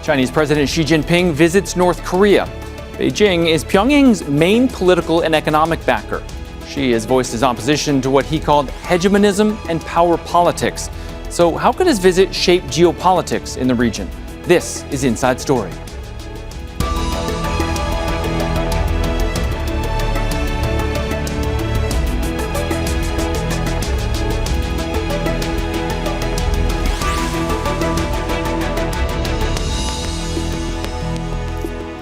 Chinese President Xi Jinping visits North Korea. Beijing is Pyongyang's main political and economic backer. Xi has voiced his opposition to what he called hegemonism and power politics. So how could his visit shape geopolitics in the region? This is Inside Story.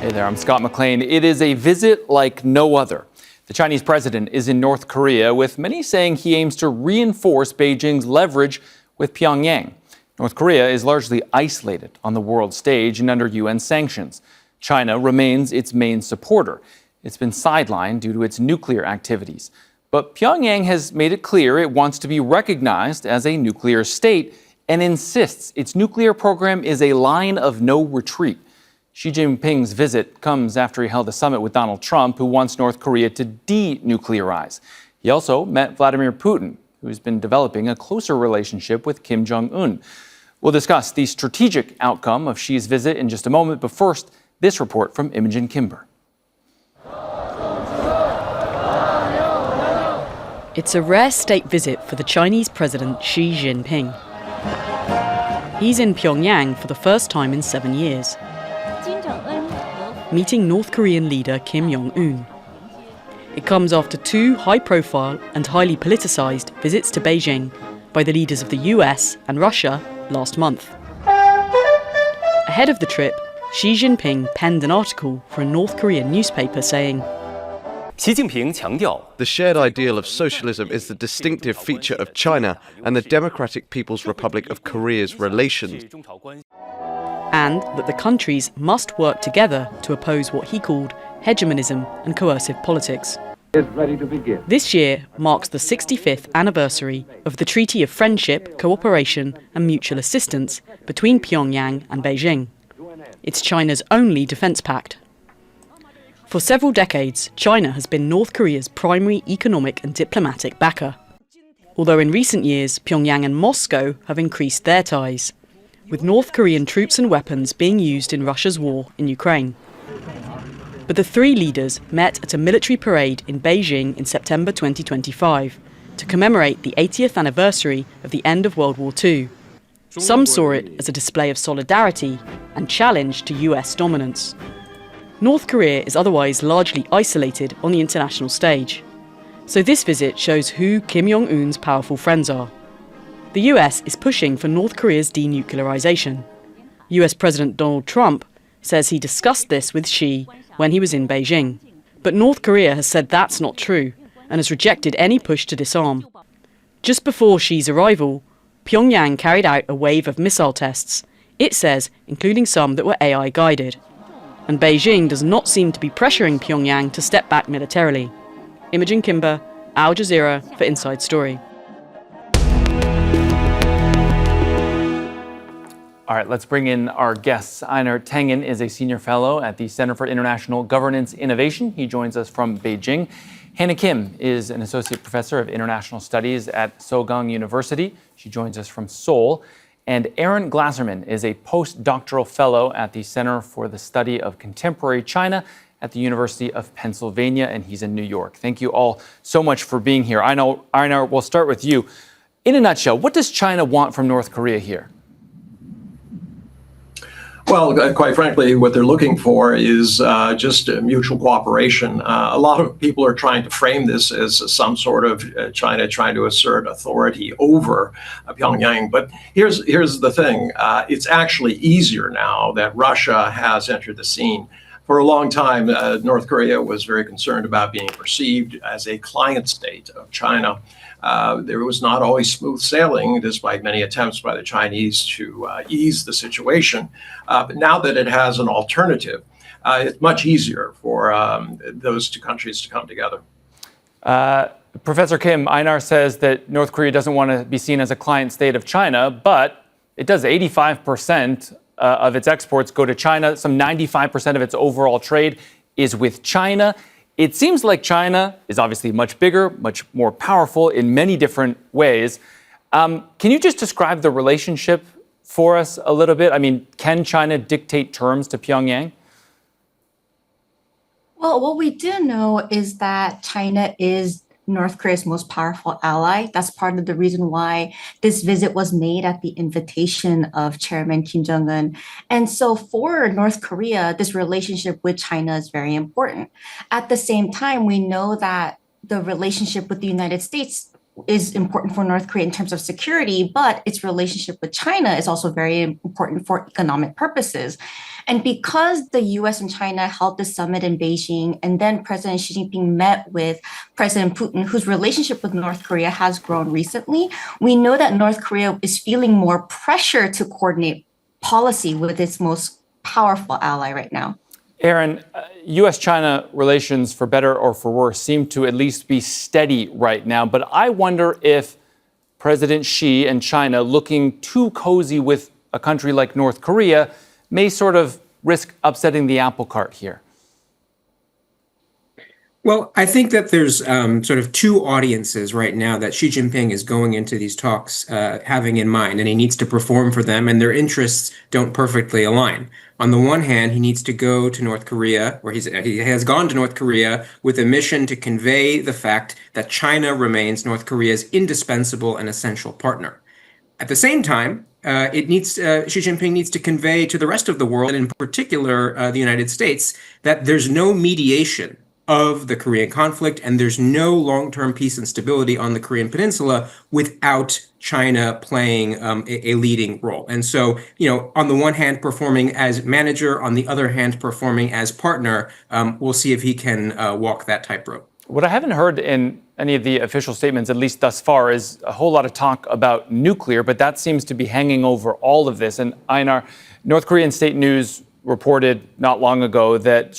Hey there, I'm Scott McLean. It is a visit like no other. The Chinese president is in North Korea, with many saying he aims to reinforce Beijing's leverage with Pyongyang. North Korea is largely isolated on the world stage and under UN sanctions. China remains its main supporter. It's been sidelined due to its nuclear activities. But Pyongyang has made it clear it wants to be recognized as a nuclear state and insists its nuclear program is a line of no retreat. Xi Jinping's visit comes after he held a summit with Donald Trump, who wants North Korea to denuclearize. He also met Vladimir Putin, who's been developing a closer relationship with Kim Jong Un. We'll discuss the strategic outcome of Xi's visit in just a moment, but first, this report from Imogen Kimber. It's a rare state visit for the Chinese President Xi Jinping. He's in Pyongyang for the first time in 7 years, meeting North Korean leader Kim Jong Un. It comes after two high-profile and highly politicized visits to Beijing by the leaders of the US and Russia last month. Ahead of the trip, Xi Jinping penned an article for a North Korean newspaper saying, The shared ideal of socialism is the distinctive feature of China and the Democratic People's Republic of Korea's relations. And that the countries must work together to oppose what he called hegemonism and coercive politics. This year marks the 65th anniversary of the Treaty of Friendship, Cooperation and Mutual Assistance between Pyongyang and Beijing. It's China's only defense pact. For several decades, China has been North Korea's primary economic and diplomatic backer. Although in recent years, Pyongyang and Moscow have increased their ties, with North Korean troops and weapons being used in Russia's war in Ukraine. But the three leaders met at a military parade in Beijing in September 2025 to commemorate the 80th anniversary of the end of World War II. Some saw it as a display of solidarity and challenge to US dominance. North Korea is otherwise largely isolated on the international stage. So this visit shows who Kim Jong Un's powerful friends are. The US is pushing for North Korea's denuclearization. US President Donald Trump says he discussed this with Xi when he was in Beijing. But North Korea has said that's not true and has rejected any push to disarm. Just before Xi's arrival, Pyongyang carried out a wave of missile tests, it says, including some that were AI guided. And Beijing does not seem to be pressuring Pyongyang to step back militarily. Imogen Kimber, Al Jazeera for Inside Story. All right, let's bring in our guests. Einar Tangen is a senior fellow at the Center for International Governance Innovation. He joins us from Beijing. Hannah Kim is an associate professor of international studies at Sogang University. She joins us from Seoul. And Aaron Glasserman is a postdoctoral fellow at the Center for the Study of Contemporary China at the University of Pennsylvania, and he's in New York. Thank you all so much for being here. Einar, we'll start with you. In a nutshell, what does China want from North Korea here? Well, quite frankly, what they're looking for is just mutual cooperation. A lot of people are trying to frame this as some sort of China trying to assert authority over Pyongyang. But here's the thing. It's actually easier now that Russia has entered the scene. For a long time, North Korea was very concerned about being perceived as a client state of China. There was not always smooth sailing, despite many attempts by the Chinese to ease the situation. But now that it has an alternative, it's much easier for those two countries to come together. Professor Kim, Einar says that North Korea doesn't want to be seen as a client state of China, but it does. 85% of its exports go to China. Some 95% of its overall trade is with China. It seems like China is obviously much bigger, much more powerful in many different ways. Can you just describe the relationship for us a little bit? I mean, can China dictate terms to Pyongyang? Well, what we do know is that China is North Korea's most powerful ally. That's part of the reason why this visit was made at the invitation of Chairman Kim Jong Un. And so for North Korea, this relationship with China is very important. At the same time, we know that the relationship with the United States is important for North Korea in terms of security, but its relationship with China is also very important for economic purposes. And because the US and China held the summit in Beijing, and then President Xi Jinping met with President Putin, whose relationship with North Korea has grown recently, we know that North Korea is feeling more pressure to coordinate policy with its most powerful ally right now. Aaron, U.S.-China relations, for better or for worse, seem to at least be steady right now. But I wonder if President Xi and China looking too cozy with a country like North Korea may sort of risk upsetting the apple cart here. Well, I think that there's sort of two audiences right now that Xi Jinping is going into these talks having in mind, and he needs to perform for them, and their interests don't perfectly align. On the one hand, he needs to go to North Korea, or he has gone to North Korea with a mission to convey the fact that China remains North Korea's indispensable and essential partner. At the same time, Xi Jinping needs to convey to the rest of the world, and in particular the United States, that there's no mediation of the Korean conflict, and there's no long-term peace and stability on the Korean Peninsula without China playing a leading role. And so, on the one hand, performing as manager, on the other hand, performing as partner, we'll see if he can walk that tightrope. What I haven't heard in any of the official statements, at least thus far, is a whole lot of talk about nuclear, but that seems to be hanging over all of this. And Einar, North Korean state news reported not long ago that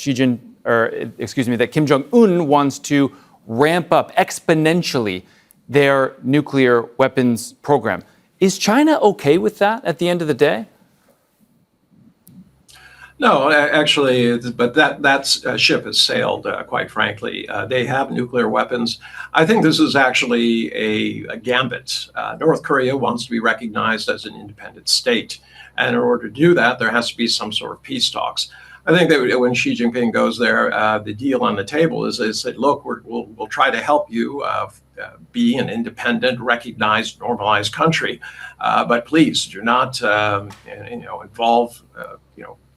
that Kim Jong Un wants to ramp up exponentially their nuclear weapons program. Is China okay with that at the end of the day? No, actually, but that ship has sailed, quite frankly. They have nuclear weapons. I think this is actually a gambit. North Korea wants to be recognized as an independent state. And in order to do that, there has to be some sort of peace talks. I think that when Xi Jinping goes there, the deal on the table is they said, look, we'll try to help you be an independent, recognized, normalized country. But please do not involve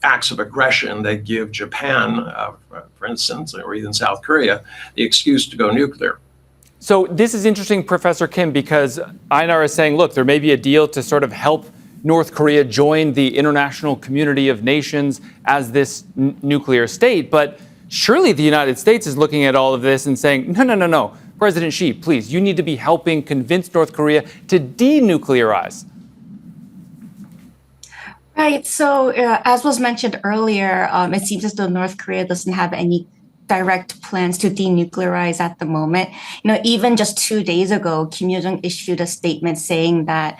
acts of aggression that give Japan, for instance, or even South Korea, the excuse to go nuclear. So this is interesting, Professor Kim, because Einar is saying, look, there may be a deal to sort of help North Korea join the international community of nations as this nuclear state. But surely the United States is looking at all of this and saying, no. President Xi, please, you need to be helping convince North Korea to denuclearize. Right. So as was mentioned earlier, it seems as though North Korea doesn't have any direct plans to denuclearize at the moment. Even just 2 days ago, Kim Jong Un issued a statement saying that,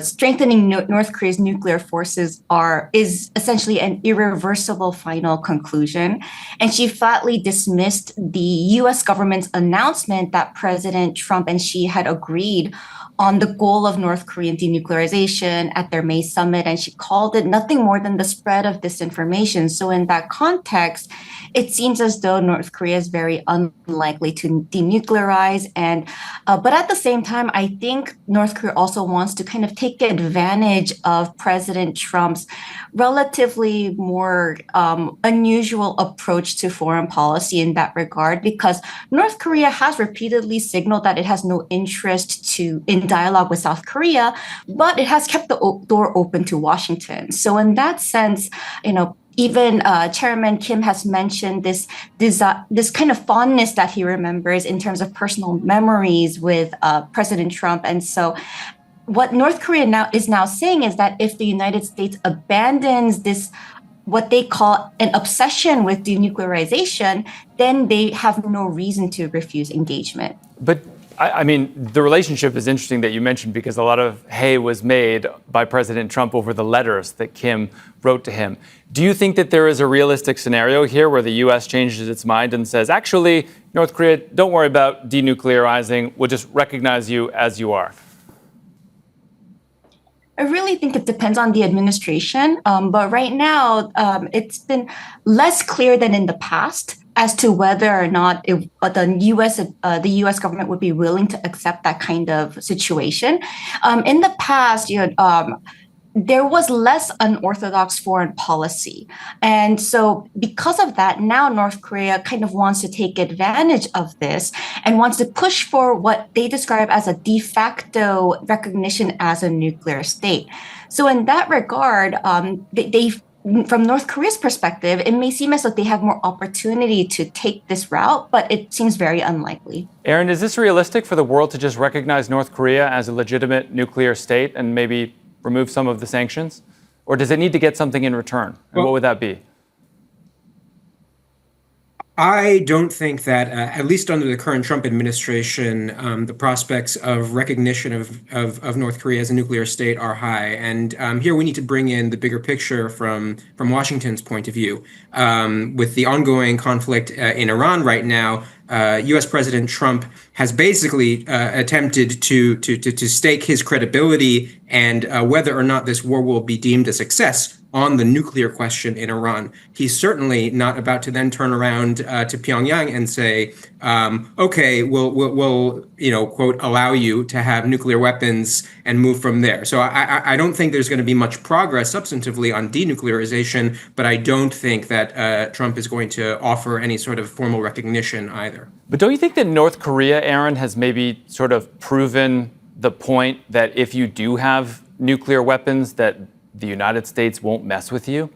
strengthening North Korea's nuclear forces is essentially an irreversible final conclusion. And she flatly dismissed the US government's announcement that President Trump and Xi had agreed on the goal of North Korean denuclearization at their May summit, and she called it nothing more than the spread of disinformation. So in that context, it seems as though North Korea is very unlikely to denuclearize. But at the same time, I think North Korea also wants to kind of take advantage of President Trump's relatively more unusual approach to foreign policy in that regard, because North Korea has repeatedly signaled that it has no interest in dialogue with South Korea, but it has kept the door open to Washington. So in that sense, even Chairman Kim has mentioned this kind of fondness that he remembers in terms of personal memories with President Trump. And so what North Korea is now saying is that if the United States abandons this, what they call an obsession with denuclearization, then they have no reason to refuse engagement. But I mean, the relationship is interesting that you mentioned, because a lot of hay was made by President Trump over the letters that Kim wrote to him. Do you think that there is a realistic scenario here where the U.S. changes its mind and says, actually, North Korea, don't worry about denuclearizing, we'll just recognize you as you are? I really think it depends on the administration. But right now, it's been less clear than in the past as to whether or not the U.S. government would be willing to accept that kind of situation. In the past, there was less unorthodox foreign policy. And so because of that, now North Korea kind of wants to take advantage of this and wants to push for what they describe as a de facto recognition as a nuclear state. So in that regard, from North Korea's perspective, it may seem as though they have more opportunity to take this route, but it seems very unlikely. Aaron, is this realistic for the world to just recognize North Korea as a legitimate nuclear state and maybe remove some of the sanctions? Or does it need to get something in return? And what would that be? I don't think that, at least under the current Trump administration, the prospects of recognition of North Korea as a nuclear state are high. And here we need to bring in the bigger picture from Washington's point of view. With the ongoing conflict in Iran right now, U.S. President Trump has basically attempted to stake his credibility and whether or not this war will be deemed a success on the nuclear question in Iran. He's certainly not about to then turn around to Pyongyang and say, okay, we'll quote, allow you to have nuclear weapons and move from there. So I don't think there's going to be much progress substantively on denuclearization, but I don't think that Trump is going to offer any sort of formal recognition either. But don't you think that North Korea, Aaron, has maybe sort of proven the point that if you do have nuclear weapons, that the United States won't mess with you?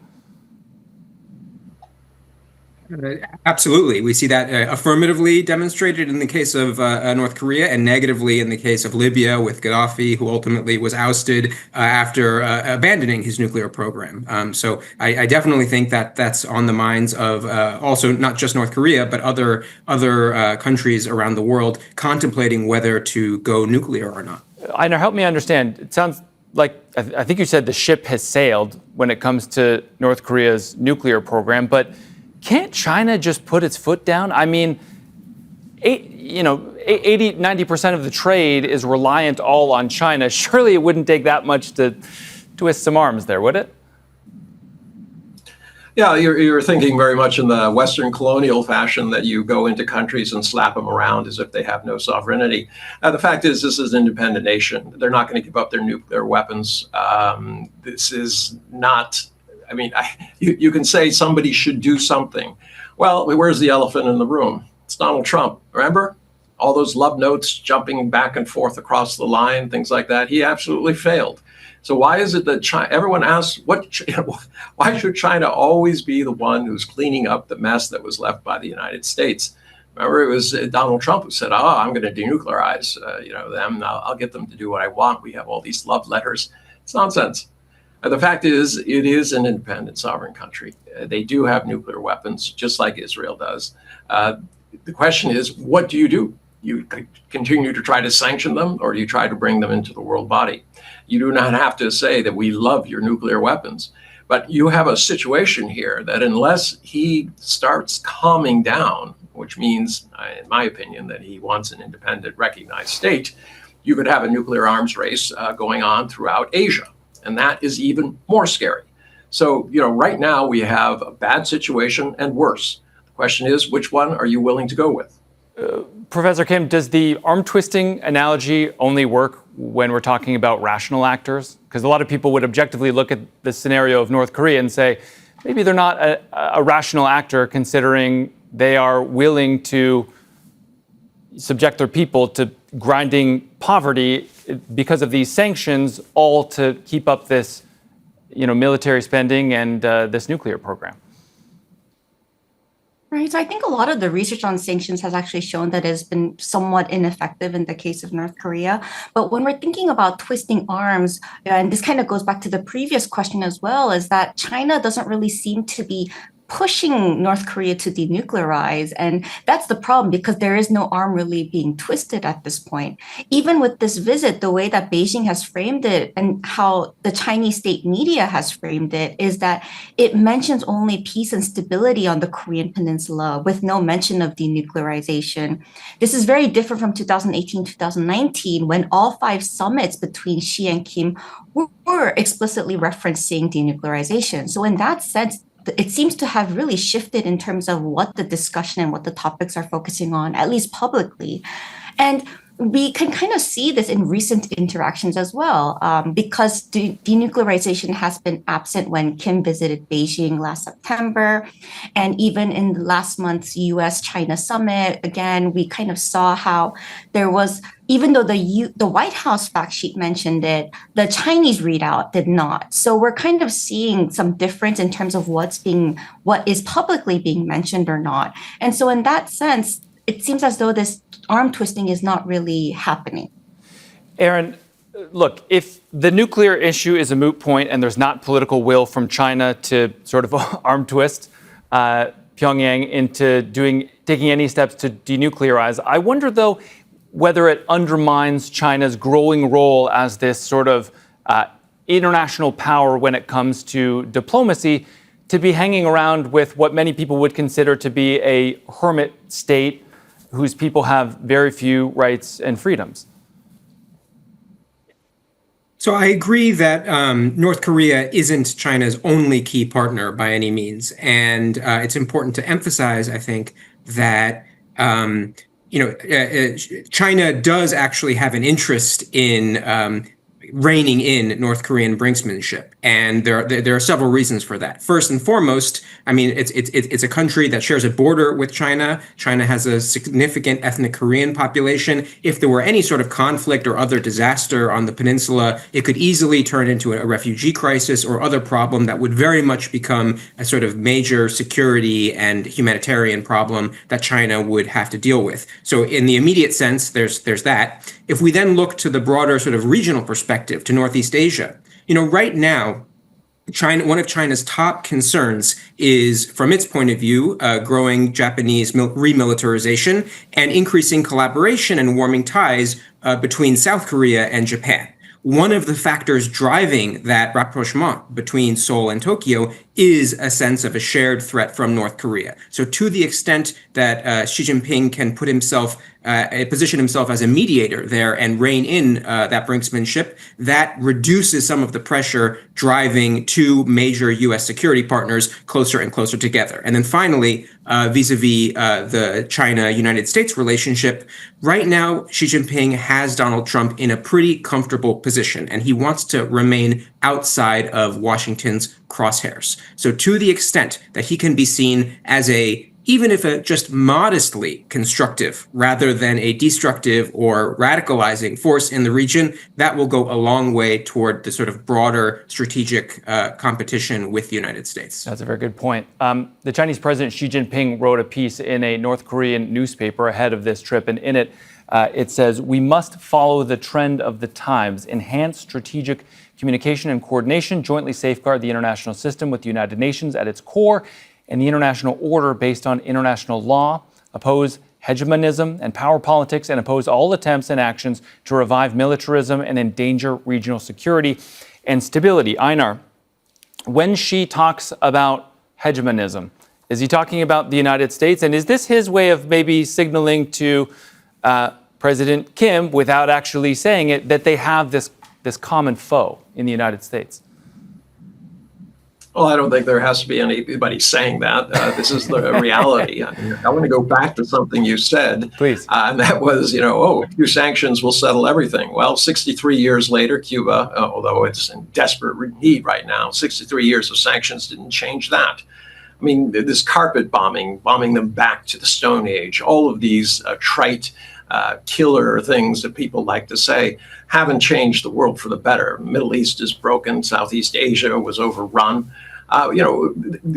Absolutely. We see that affirmatively demonstrated in the case of North Korea and negatively in the case of Libya with Gaddafi, who ultimately was ousted after abandoning his nuclear program. So I definitely think that that's on the minds of also not just North Korea, but other countries around the world contemplating whether to go nuclear or not. Einar, help me understand. It sounds like, I think you said the ship has sailed when it comes to North Korea's nuclear program, but can't China just put its foot down? I mean, 90% of the trade is reliant all on China. Surely it wouldn't take that much to twist some arms there, would it? Yeah, you're thinking very much in the Western colonial fashion that you go into countries and slap them around as if they have no sovereignty. The fact is, this is an independent nation. They're not going to give up their nuclear weapons. This is not, I mean, you can say somebody should do something. Well, where's the elephant in the room? It's Donald Trump, remember? All those love notes jumping back and forth across the line, things like that. He absolutely failed. So why is it that China, everyone asks, why should China always be the one who's cleaning up the mess that was left by the United States? Remember, it was Donald Trump who said, I'm going to denuclearize them. I'll get them to do what I want. We have all these love letters. It's nonsense. The fact is, it is an independent sovereign country. They do have nuclear weapons, just like Israel does. The question is, what do? You continue to try to sanction them, or do you try to bring them into the world body? You do not have to say that we love your nuclear weapons, but you have a situation here that unless he starts calming down, which means, in my opinion, that he wants an independent, recognized state, you could have a nuclear arms race going on throughout Asia. And that is even more scary. So, right now we have a bad situation and worse. The question is, which one are you willing to go with? Professor Kim, does the arm twisting analogy only work when we're talking about rational actors? Because a lot of people would objectively look at the scenario of North Korea and say, maybe they're not a rational actor considering they are willing to subject their people to grinding poverty because of these sanctions, all to keep up this, military spending and this nuclear program. Right. So I think a lot of the research on sanctions has actually shown that it has been somewhat ineffective in the case of North Korea. But when we're thinking about twisting arms, and this kind of goes back to the previous question as well, is that China doesn't really seem to be pushing North Korea to denuclearize. And that's the problem because there is no arm really being twisted at this point. Even with this visit, the way that Beijing has framed it and how the Chinese state media has framed it is that it mentions only peace and stability on the Korean Peninsula with no mention of denuclearization. This is very different from 2018, 2019, when all 5 summits between Xi and Kim were explicitly referencing denuclearization. So in that sense, it seems to have really shifted in terms of what the discussion and what the topics are focusing on, at least publicly. And we can kind of see this in recent interactions as well, because denuclearization has been absent when Kim visited Beijing last September. And even in last month's US-China summit, again, we kind of saw how there was, even though the White House fact sheet mentioned it, the Chinese readout did not. So we're kind of seeing some difference in terms of what is publicly being mentioned or not. And so in that sense, it seems as though this arm twisting is not really happening. Aaron, look, if the nuclear issue is a moot point and there's not political will from China to sort of arm twist Pyongyang into taking any steps to denuclearize, I wonder, though, whether it undermines China's growing role as this sort of international power when it comes to diplomacy, to be hanging around with what many people would consider to be a hermit state whose people have very few rights and freedoms. So I agree that North Korea isn't China's only key partner by any means. And it's important to emphasize, I think, that China does actually have an interest in reining in North Korean brinksmanship, and there are several reasons for that. First and foremost, I mean, it's a country that shares a border with China. China has a significant ethnic Korean population. If there were any sort of conflict or other disaster on the peninsula, it could easily turn into a refugee crisis or other problem that would very much become a sort of major security and humanitarian problem that China would have to deal with. So in the immediate sense, there's that. If we then look to the broader sort of regional perspective to Northeast Asia, right now, one of China's top concerns is, from its point of view, growing Japanese remilitarization and increasing collaboration and warming ties between South Korea and Japan. One of the factors driving that rapprochement between Seoul and Tokyo is a sense of a shared threat from North Korea. So to the extent that Xi Jinping can position himself as a mediator there and rein in that brinksmanship, that reduces some of the pressure driving two major U.S. security partners closer and closer together. And then finally, vis-a-vis the China-United States relationship, right now, Xi Jinping has Donald Trump in a pretty comfortable position, and he wants to remain outside of Washington's crosshairs. So to the extent that he can be seen as even if a just modestly constructive rather than a destructive or radicalizing force in the region, that will go a long way toward the sort of broader strategic competition with the United States. That's a very good point. The Chinese President Xi Jinping wrote a piece in a North Korean newspaper ahead of this trip, and in it, it says, "We must follow the trend of the times, enhance strategic communication and coordination, jointly safeguard the international system with the United Nations at its core and the international order based on international law, oppose hegemonism and power politics, and oppose all attempts and actions to revive militarism and endanger regional security and stability." Einar, when Xi talks about hegemonism, is he talking about the United States? And is this his way of maybe signaling to President Kim, without actually saying it, that they have this common foe in the United States? Well, I don't think there has to be anybody saying that. This is the reality. I want to go back to something you said. Please. And that was, a few sanctions will settle everything. Well, 63 years later, Cuba, although it's in desperate need right now, 63 years of sanctions didn't change that. I mean, this carpet bombing them back to the Stone Age, all of these trite killer things that people like to say haven't changed the world for the better. Middle East is broken. Southeast Asia was overrun.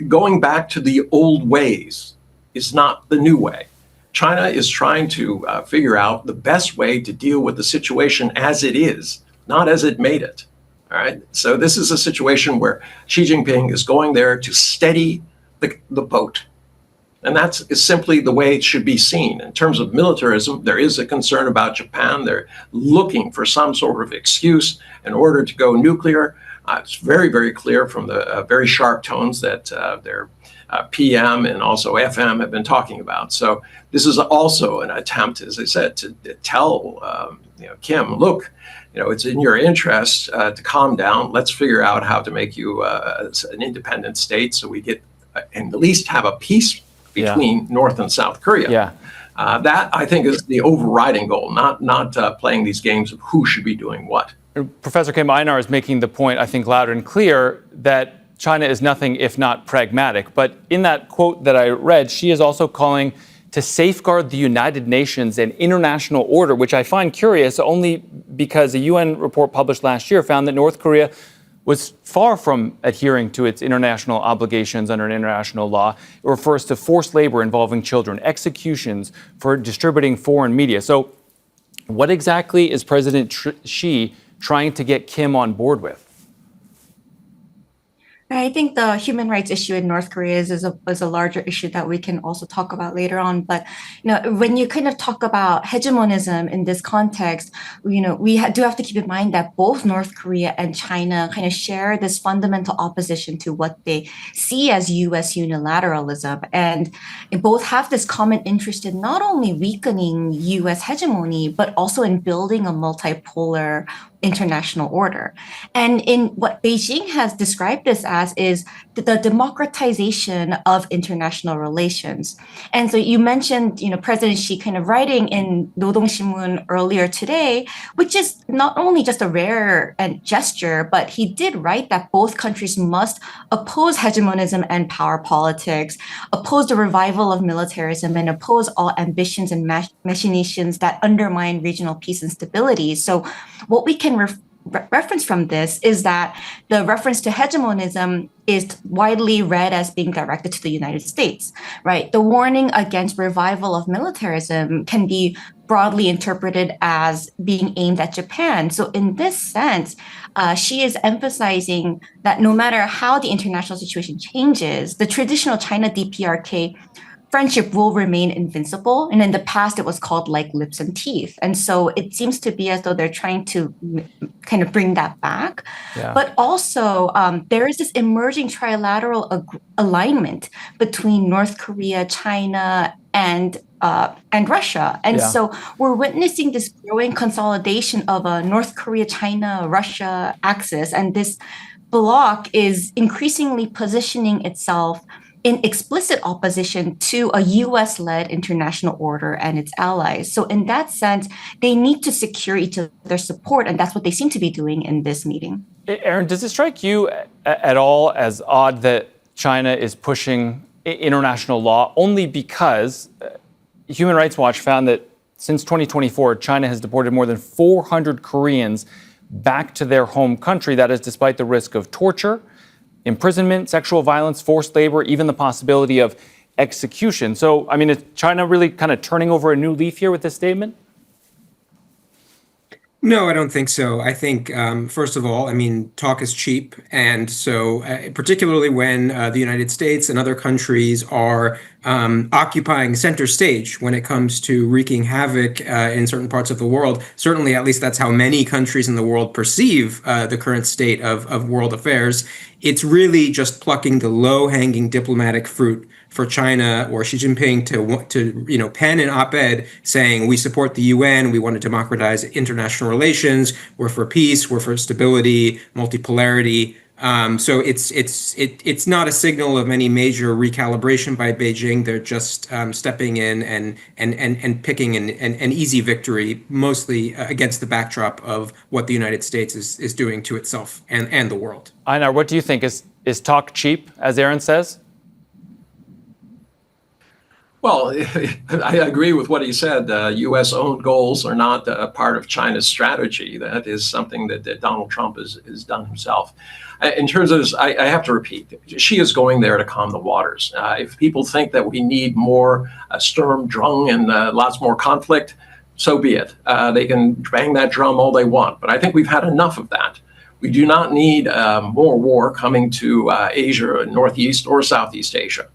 Going back to the old ways is not the new way. China is trying to figure out the best way to deal with the situation as it is, not as it made it. All right. So this is a situation where Xi Jinping is going there to steady the boat. And that's is simply the way it should be seen. In terms of militarism, there is a concern about Japan. They're looking for some sort of excuse in order to go nuclear. It's very, very clear from the very sharp tones that their PM and also FM have been talking about. So this is also an attempt, as I said, to tell Kim, look, it's in your interest to calm down. Let's figure out how to make you an independent state so we get and at least have a peace between North and South Korea. That, I think, is the overriding goal, not playing these games of who should be doing what. Professor Kim, Einar is making the point, I think, loud and clear that China is nothing if not pragmatic. But in that quote that I read, she is also calling to safeguard the United Nations and international order, which I find curious only because a UN report published last year found that North Korea was far from adhering to its international obligations under international law. It refers to forced labor involving children, executions for distributing foreign media. So what exactly is President Xi trying to get Kim on board with? I think the human rights issue in North Korea is a larger issue that we can also talk about later on. But when you kind of talk about hegemonism in this context, we do have to keep in mind that both North Korea and China kind of share this fundamental opposition to what they see as U.S. unilateralism, and both have this common interest in not only weakening U.S. hegemony but also in building a multipolar international order. And in what Beijing has described this as is the democratization of international relations. And so you mentioned, President Xi kind of writing in Rodong Sinmun earlier today, which is not only just a rare gesture, but he did write that both countries must oppose hegemonism and power politics, oppose the revival of militarism, and oppose all ambitions and machinations that undermine regional peace and stability. So what we can reference from this is that the reference to hegemonism is widely read as being directed to the United States, right? The warning against revival of militarism can be broadly interpreted as being aimed at Japan. So in this sense, she is emphasizing that no matter how the international situation changes, the traditional China DPRK friendship will remain invincible. And in the past, it was called like lips and teeth. And so it seems to be as though they're trying to kind of bring that back. Yeah. But also, there is this emerging trilateral alignment between North Korea, China, and Russia. And so we're witnessing this growing consolidation of a North Korea, China, Russia axis. And this bloc is increasingly positioning itself in explicit opposition to a US-led international order and its allies. So in that sense, they need to secure each other's support, and that's what they seem to be doing in this meeting. Aaron, does it strike you at all as odd that China is pushing international law only because Human Rights Watch found that since 2024, China has deported more than 400 Koreans back to their home country? That is despite the risk of torture, imprisonment, sexual violence, forced labor, even the possibility of execution. So, I mean, is China really kind of turning over a new leaf here with this statement? No, I don't think so. I think, first of all, talk is cheap. And so particularly when the United States and other countries are occupying center stage when it comes to wreaking havoc in certain parts of the world, certainly at least that's how many countries in the world perceive the current state of world affairs. It's really just plucking the low-hanging diplomatic fruit for China or Xi Jinping to pen an op-ed saying we support the UN, we want to democratize international relations, we're for peace, we're for stability, multipolarity. So it's not a signal of any major recalibration by Beijing. They're just stepping in and picking an easy victory, mostly against the backdrop of what the United States is doing to itself and the world. Einar, what do you think? Is talk cheap, as Aaron says? Well, I agree with what he said. U.S.-owned goals are not a part of China's strategy. That is something that Donald Trump has done himself. In terms of this, I have to repeat, Xi is going there to calm the waters. If people think that we need more Sturm, Drang, and lots more conflict, so be it. They can bang that drum all they want. But I think we've had enough of that. We do not need more war coming to Asia, Northeast or Southeast Asia.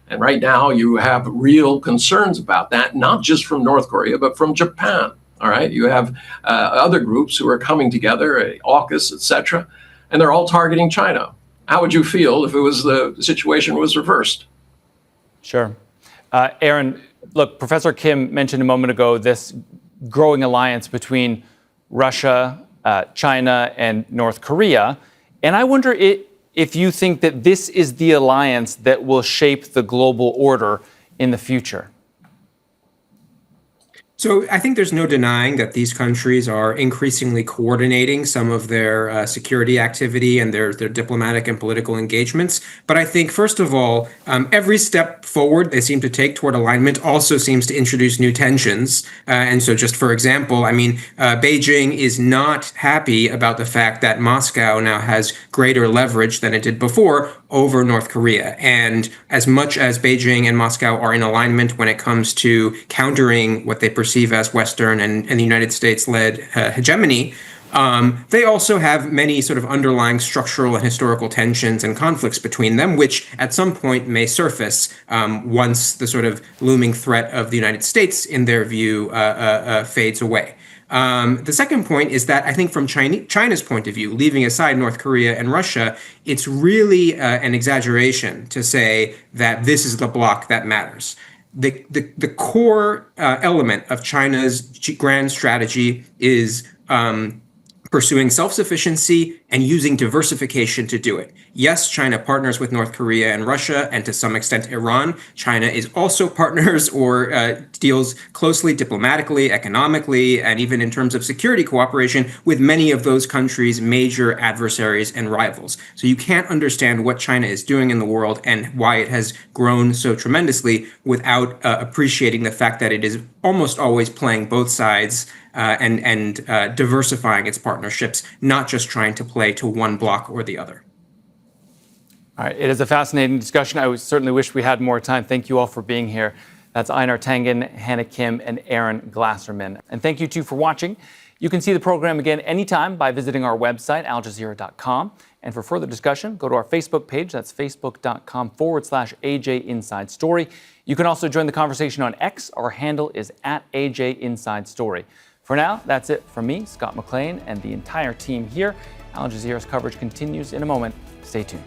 And right now you have real concerns about that, not just from North Korea, but from Japan. All right, you have other groups who are coming together, AUKUS, etc., and they're all targeting China. How would you feel if it was the situation was reversed? Sure. Aaron, look, Professor Kim mentioned a moment ago this growing alliance between Russia, China, and North Korea. And I wonder if you think that this is the alliance that will shape the global order in the future. So I think there's no denying that these countries are increasingly coordinating some of their security activity and their diplomatic and political engagements. But I think, first of all, every step forward they seem to take toward alignment also seems to introduce new tensions. And so just for example, I mean, Beijing is not happy about the fact that Moscow now has greater leverage than it did before over North Korea. And as much as Beijing and Moscow are in alignment when it comes to countering what they perceive as Western and the United States-led hegemony, they also have many sort of underlying structural and historical tensions and conflicts between them, which at some point may surface once the sort of looming threat of the United States, in their view, fades away. The second point is that I think from China's point of view, leaving aside North Korea and Russia, it's really an exaggeration to say that this is the bloc that matters. The core element of China's grand strategy is pursuing self-sufficiency and using diversification to do it. Yes, China partners with North Korea and Russia, and to some extent Iran. China is also partners or deals closely diplomatically, economically, and even in terms of security cooperation with many of those countries' major adversaries and rivals. So you can't understand what China is doing in the world and why it has grown so tremendously without appreciating the fact that it is almost always playing both sides and diversifying its partnerships, not just trying to play to one bloc or the other. All right, it is a fascinating discussion. I certainly wish we had more time. Thank you all for being here. That's Einar Tangen, Hannah Kim, and Aaron Glasserman. And thank you, too, for watching. You can see the program again anytime by visiting our website, aljazeera.com. And for further discussion, go to our Facebook page. That's facebook.com/AJ Inside Story. You can also join the conversation on X. Our handle is @AJ Inside Story. For now, that's it from me, Scott McLean, and the entire team here. Al Jazeera's coverage continues in a moment. Stay tuned.